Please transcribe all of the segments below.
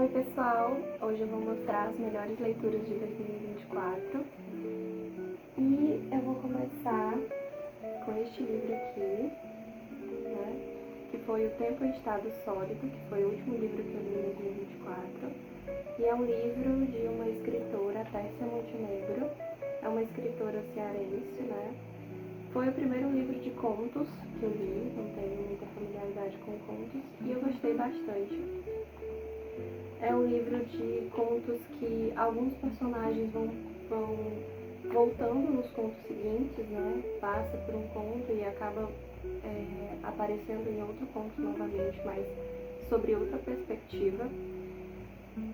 Oi pessoal, hoje eu vou mostrar as melhores leituras de 2024 e eu vou começar com este livro aqui, né, que foi O Tempo em Estado Sólido, que foi o último livro que eu li em 2024 e é um livro de uma escritora, Tércia Montenegro, é uma escritora cearense, né. Foi o primeiro livro de contos que eu li, não tenho muita familiaridade com contos, e eu gostei bastante. É um livro de contos que alguns personagens vão voltando nos contos seguintes, né? Passa por um conto e acaba aparecendo em outro conto novamente, mas sobre outra perspectiva.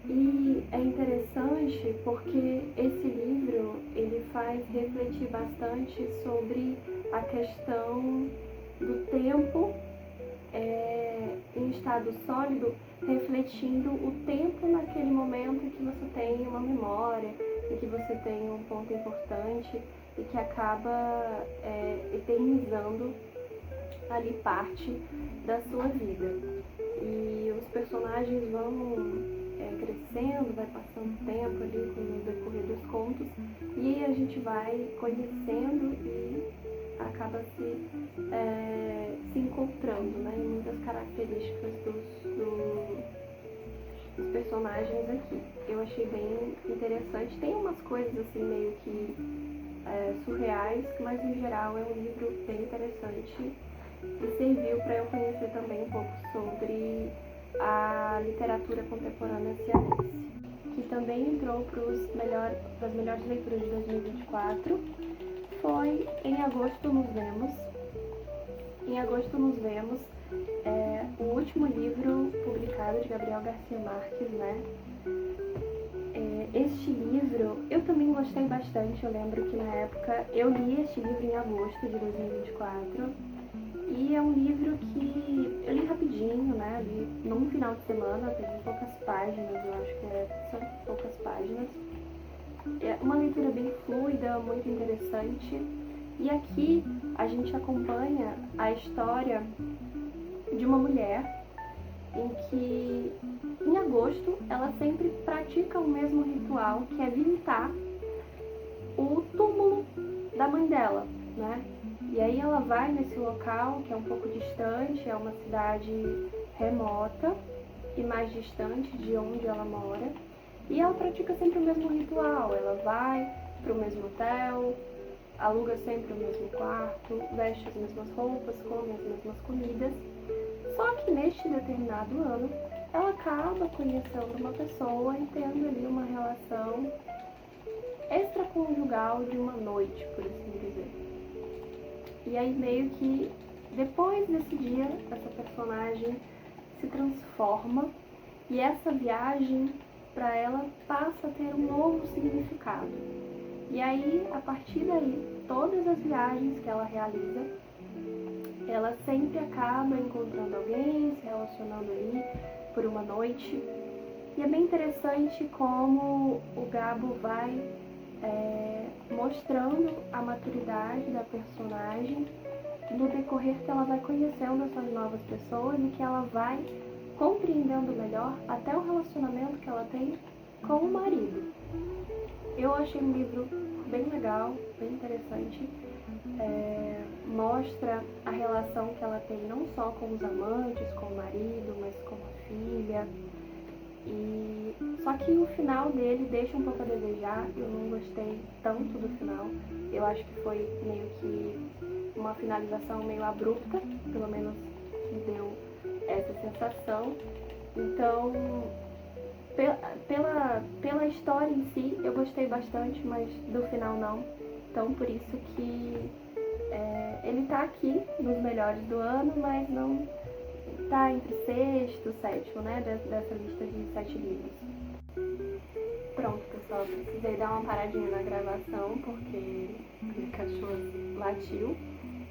E é interessante porque esse livro ele faz refletir bastante sobre a questão do tempo em estado sólido, refletindo o tempo naquele momento em que você tem uma memória, em que você tem um ponto importante e que acaba eternizando ali parte da sua vida. E os personagens vão crescendo, vai passando tempo ali no decorrer dos contos e a gente vai conhecendo e acaba se encontrando, né, em muitas características dos personagens aqui. Eu achei bem interessante. Tem umas coisas assim meio que surreais, mas em geral é um livro bem interessante e serviu para eu conhecer também um pouco sobre a literatura contemporânea cearense, que também entrou das melhores leituras de 2024. Foi Em Agosto Nos Vemos. Em Agosto Nos Vemos é o último livro publicado de Gabriel Garcia Marques, né? Este livro eu também gostei bastante. Eu lembro que na época eu li este livro em agosto de 2024 e é um livro que eu li rapidinho, né? Li num final de semana, tem poucas páginas, eu acho que são poucas páginas. É uma leitura bem fluida, muito interessante. E aqui a gente acompanha a história de uma mulher em que, em agosto, ela sempre pratica o mesmo ritual, que é visitar o túmulo da mãe dela, né? E aí ela vai nesse local, que é um pouco distante, é uma cidade remota e mais distante de onde ela mora, e ela pratica sempre o mesmo ritual. Ela vai para o mesmo hotel, aluga sempre o mesmo quarto, veste as mesmas roupas, come as mesmas comidas. Só que neste determinado ano, ela acaba conhecendo uma pessoa e tendo ali uma relação extraconjugal de uma noite, por assim dizer. E aí meio que depois desse dia, essa personagem se transforma e essa viagem para ela passa a ter um novo significado. E aí, a partir daí, todas as viagens que ela realiza, ela sempre acaba encontrando alguém, se relacionando ali por uma noite. E é bem interessante como o Gabo vai mostrando a maturidade da personagem no decorrer que ela vai conhecendo essas novas pessoas e que ela vai compreendendo melhor até o relacionamento que ela tem com o marido. Eu achei um livro bem legal, bem interessante. Mostra a relação que ela tem não só com os amantes, com o marido, mas com a filha. Só que o final dele deixa um pouco a desejar. Eu não gostei tanto do final. Eu acho que foi meio que uma finalização meio abrupta, pelo menos me deu essa sensação. Então, pela história em si, eu gostei bastante, mas do final não. Então, por isso que ele tá aqui nos melhores do ano, mas não tá entre sexto, sétimo, né, dessa lista de 7 livros. Pronto, pessoal, precisei dar uma paradinha na gravação porque o cachorro latiu.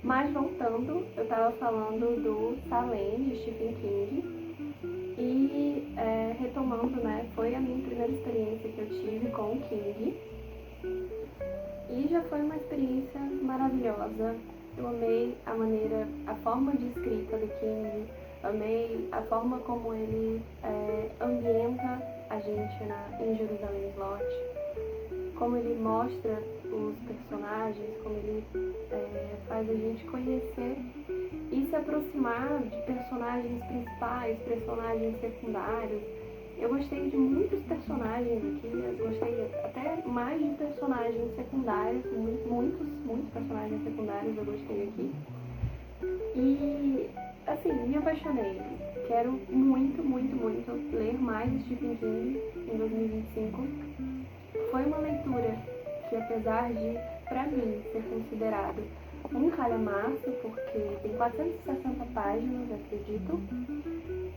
Mas voltando, eu tava falando do Salem, de Stephen King. E retomando, né, foi a minha primeira experiência que eu tive com o King. E já foi uma experiência maravilhosa. Eu amei a forma de escrita do King, Amei a forma como ele ambienta a gente em Jerusalém Slot, como ele mostra os personagens, como ele faz a gente conhecer e se aproximar de personagens principais, personagens secundários. Eu gostei de muitos personagens aqui, eu gostei até mais de personagens secundários, muitos personagens secundários eu gostei aqui. E, assim, me apaixonei. Quero muito ler mais Stephen King em 2025. Foi uma leitura que, apesar de, pra mim, ser considerado um calhamaço, porque tem 460 páginas, acredito,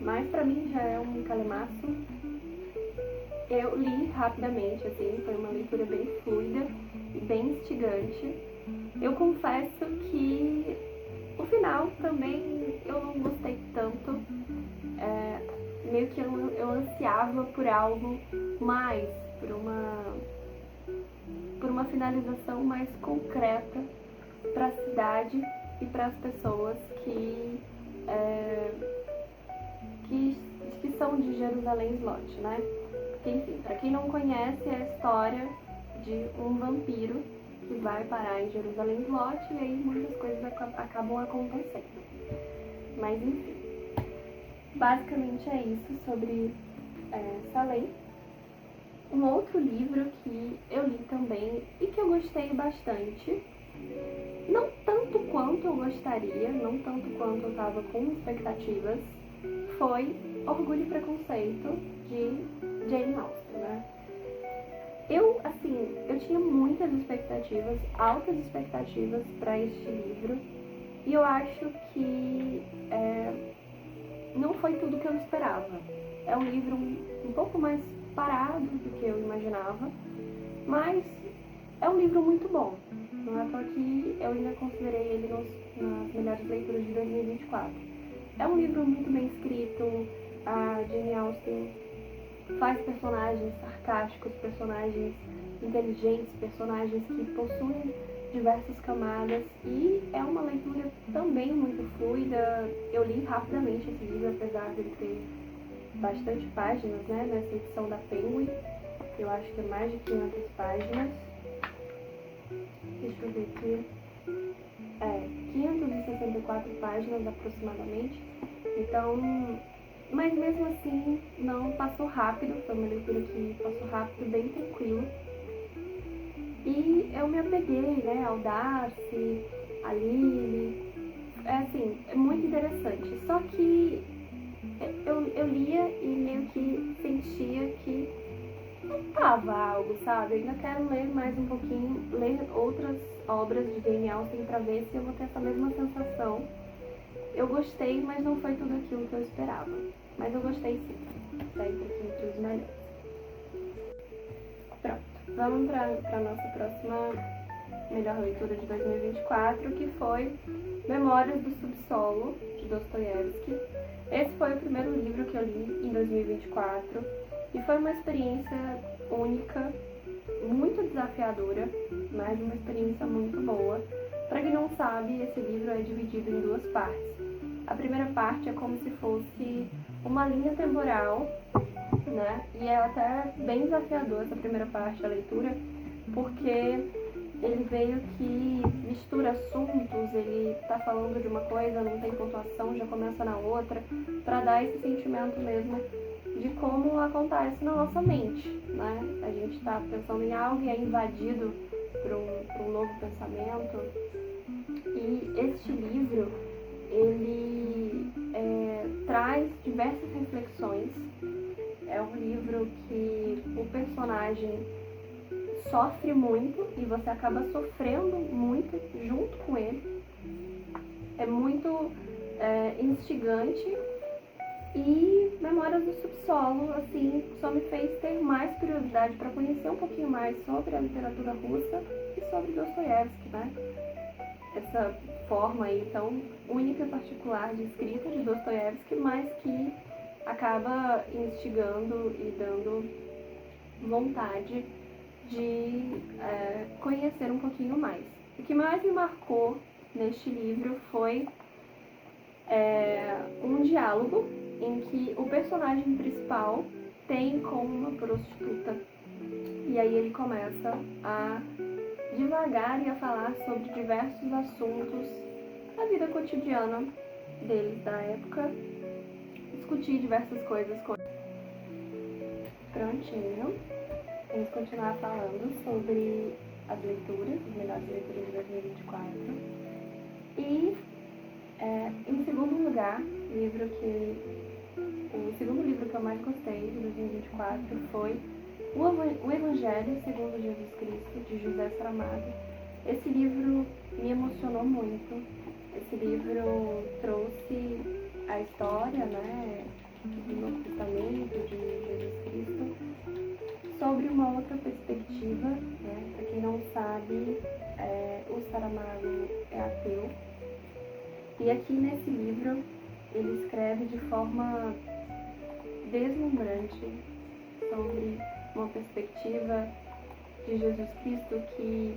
mas pra mim já é um calhamaço. Eu li rapidamente, assim, foi uma leitura bem fluida e bem instigante. Eu confesso que o final também eu não gostei tanto, meio que eu ansiava por algo mais, por uma finalização mais concreta para a cidade e para as pessoas que são de Jerusalém Slot, né? Porque, enfim, para quem não conhece, é a história de um vampiro que vai parar em Jerusalém Slot e aí muitas coisas acabam acontecendo. Mas, enfim, basicamente é isso sobre Salem. Um outro livro que eu li também e que eu gostei bastante, não tanto quanto eu gostaria, não tanto quanto eu estava com expectativas, foi Orgulho e Preconceito, de Jane Austen, né? Eu tinha muitas expectativas, altas expectativas para este livro, e eu acho que não foi tudo que eu esperava. É um livro um pouco mais parado do que eu imaginava, mas é um livro muito bom. Não é porque eu ainda considerei ele nas melhores leituras de 2024. É um livro muito bem escrito, a Jane Austen faz personagens sarcásticos, personagens inteligentes, personagens que possuem diversas camadas e é uma leitura também muito fluida. Eu li rapidamente esse livro, apesar de ele ter bastante páginas, né, nessa edição da Penguin. Eu acho que é mais de 500 páginas. Deixa eu ver aqui. 564 páginas aproximadamente. Então, mas mesmo assim, não passou rápido, foi uma leitura que passou rápido, bem tranquilo. E eu me apeguei, né, ao Darcy, a Lily, é muito interessante. Só que eu lia e meio que sentia que não tava algo, sabe? Eu ainda quero ler mais um pouquinho, ler outras obras de Jane Austen pra ver se eu vou ter essa mesma sensação. Eu gostei, mas não foi tudo aquilo que eu esperava. Mas eu gostei sim. Sempre aqui entre os melhores. Pronto. Vamos para a nossa próxima melhor leitura de 2024, que foi Memórias do Subsolo, de Dostoiévski. Esse foi o primeiro livro que eu li em 2024 e foi uma experiência única, muito desafiadora, mas uma experiência muito boa. Para quem não sabe, esse livro é dividido em duas partes. A primeira parte é como se fosse uma linha temporal, né? E é até bem desafiador essa primeira parte da leitura, porque ele veio que mistura assuntos, ele tá falando de uma coisa, não tem pontuação, já começa na outra, para dar esse sentimento mesmo de como acontece na nossa mente, né? A gente está pensando em algo e é invadido por um novo pensamento. E este livro, ele traz diversas reflexões. É um livro que o personagem sofre muito e você acaba sofrendo muito junto com ele. É muito instigante. E Memórias do Subsolo, assim, só me fez ter mais curiosidade para conhecer um pouquinho mais sobre a literatura russa e sobre Dostoiévski, né? Essa forma aí tão única e particular de escrita de Dostoiévski, mas que acaba instigando e dando vontade de conhecer um pouquinho mais. O que mais me marcou neste livro foi um diálogo em que o personagem principal tem com uma prostituta. E aí ele começa a divagar e a falar sobre diversos assuntos da vida cotidiana deles da época, discutir diversas coisas com Prontinho. Vamos continuar falando sobre as leituras, as melhores leituras de 2024. E, em segundo lugar, o segundo livro que eu mais gostei de 2024 foi O Evangelho segundo Jesus Cristo, de José Saramago. Esse livro me emocionou muito. Esse livro trouxe a história, né, do Novo Testamento, de Jesus Cristo, sobre uma outra perspectiva, né? Para quem não sabe, o Saramago é ateu. E aqui nesse livro ele escreve de forma deslumbrante sobre uma perspectiva de Jesus Cristo que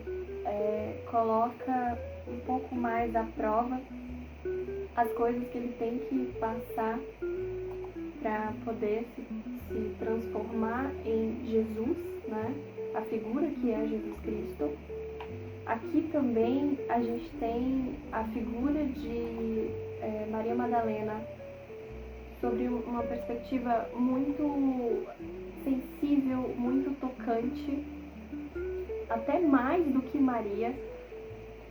coloca um pouco mais à prova as coisas que ele tem que passar para poder se transformar em Jesus, né? A figura que é Jesus Cristo. Aqui também a gente tem a figura de Maria Madalena sobre uma perspectiva muito sensível, muito tocante, até mais do que Maria.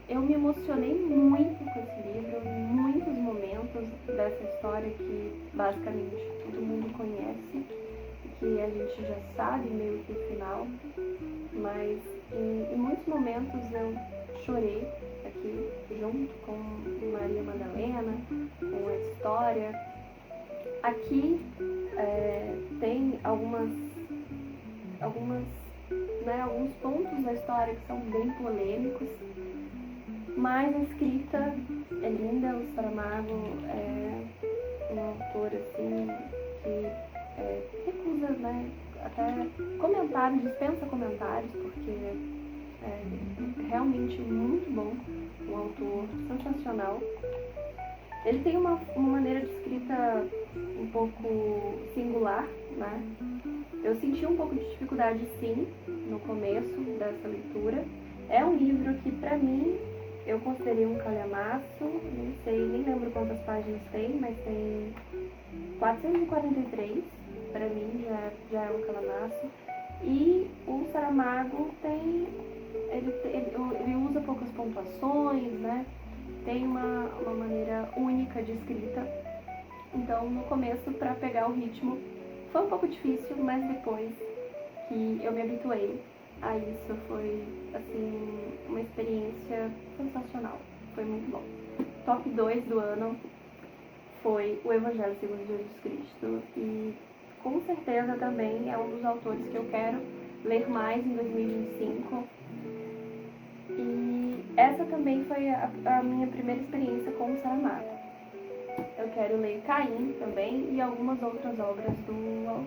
Eu me emocionei muito com esse livro, em muitos momentos dessa história que basicamente todo mundo conhece, que a gente já sabe meio que o final, mas em muitos momentos eu chorei aqui junto com Maria Madalena, com a história. Aqui tem alguns pontos da história que são bem polêmicos, mas a escrita é linda. O Saramago é um autor assim que recusa, né, até comentários, dispensa comentários, porque é realmente muito bom, um autor sensacional. Ele tem uma maneira de escrita um pouco singular, né? Eu senti um pouco de dificuldade, sim, no começo dessa leitura. É um livro que, pra mim, eu considerei um calhamaço, nem lembro quantas páginas tem, mas tem 443, pra mim já é um calhamaço. E o Saramago ele usa poucas pontuações, né? Tem uma maneira única de escrita. Então, no começo, para pegar o ritmo, foi um pouco difícil, mas depois que eu me habituei a isso, foi, assim, uma experiência sensacional. Foi muito bom. Top 2 do ano foi O Evangelho segundo Jesus Cristo. E, com certeza, também é um dos autores que eu quero ler mais em 2025. E essa também foi a minha primeira experiência com o Saramago. Eu quero ler Caim também e algumas outras obras do autor.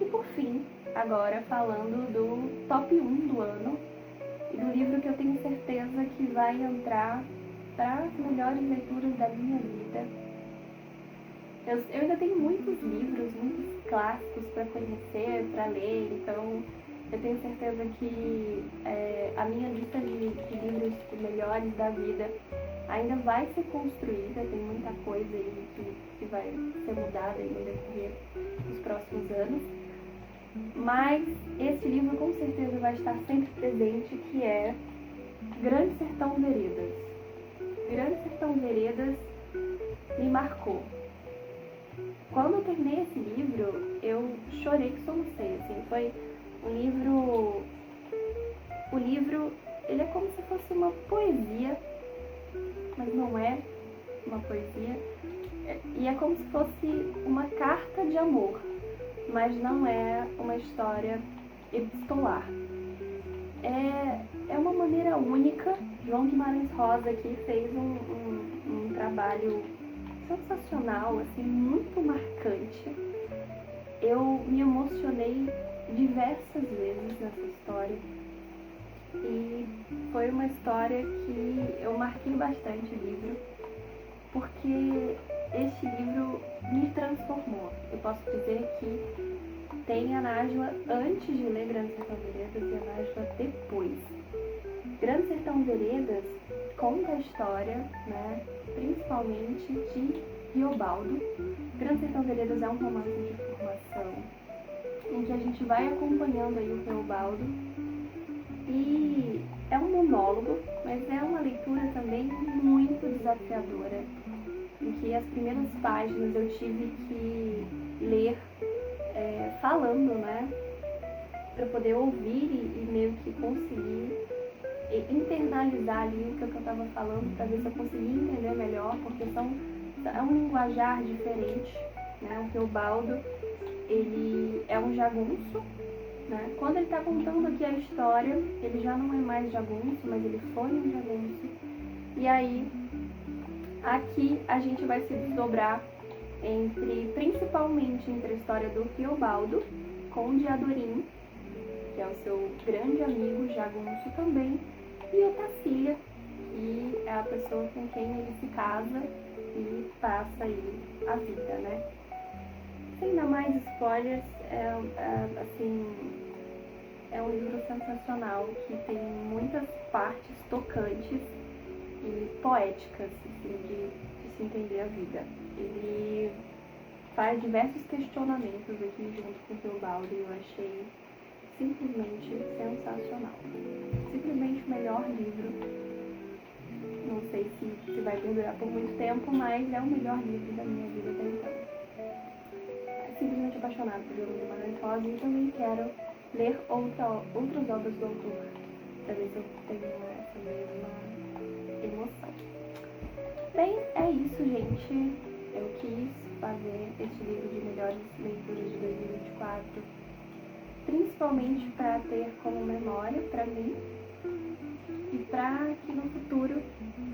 E por fim, agora falando do top 1 do ano e do livro que eu tenho certeza que vai entrar para as melhores leituras da minha vida. Eu ainda tenho muitos livros, muitos clássicos para conhecer, para ler, então eu tenho certeza que a minha lista de livros melhores da vida ainda vai ser construída. Tem muita coisa aí que vai ser mudada aí no decorrer dos próximos anos. Mas esse livro com certeza vai estar sempre presente, que é Grande Sertão Veredas. Grande Sertão Veredas me marcou. Quando eu terminei esse livro, eu chorei que solucei, assim, foi um livro... O livro, ele é como se fosse uma poesia, mas não é uma poesia, e é como se fosse uma carta de amor, mas não é uma história epistolar. É uma maneira única. João Guimarães Rosa aqui fez um trabalho sensacional, assim, muito marcante. Eu me emocionei diversas vezes nessa história e foi uma história que eu marquei bastante o livro. porque este livro me transformou. Eu posso dizer que tem a Nájila antes de ler Grande Sertão Veredas e a Nájila depois. Grande Sertão Veredas conta a história, né, principalmente de Riobaldo. Grande Sertão Veredas é um romance de formação em que a gente vai acompanhando aí o Riobaldo e é um monólogo, mas é uma leitura também muito desafiadora, em que as primeiras páginas eu tive que ler falando, né, para poder ouvir e meio que conseguir internalizar ali o que eu estava falando, para ver se eu conseguia entender melhor, porque é um linguajar diferente, né? O Teobaldo, ele é um jagunço, né? Quando ele está contando aqui a história, ele já não é mais jagunço, mas ele foi um jagunço. E aí, aqui a gente vai se desdobrar principalmente entre a história do Teobaldo com o Diadorim, que é o seu grande amigo jagunço também, e Otacília, que é a pessoa com quem ele se casa e passa aí a vida, né? Sem dar mais spoilers, assim, é um livro sensacional, que tem muitas partes tocantes e poéticas, assim, de se entender a vida. Ele faz diversos questionamentos aqui junto com o Teobaldo e eu achei simplesmente sensacional. Simplesmente o melhor livro. Não sei se vai perdurar por muito tempo, mas é o melhor livro da minha vida até então. Simplesmente apaixonada por Diogo Guimarães Rosa e também quero ler outras obras do autor, para ver se eu tenho essa mesma emoção. Bem, é isso, gente. Eu quis fazer esse livro de melhores leituras de 2024, principalmente para ter como memória para mim e para que no futuro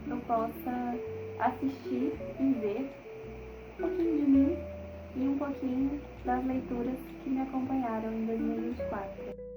eu possa assistir e ver um pouquinho de mim e um pouquinho das leituras que me acompanharam em 2024.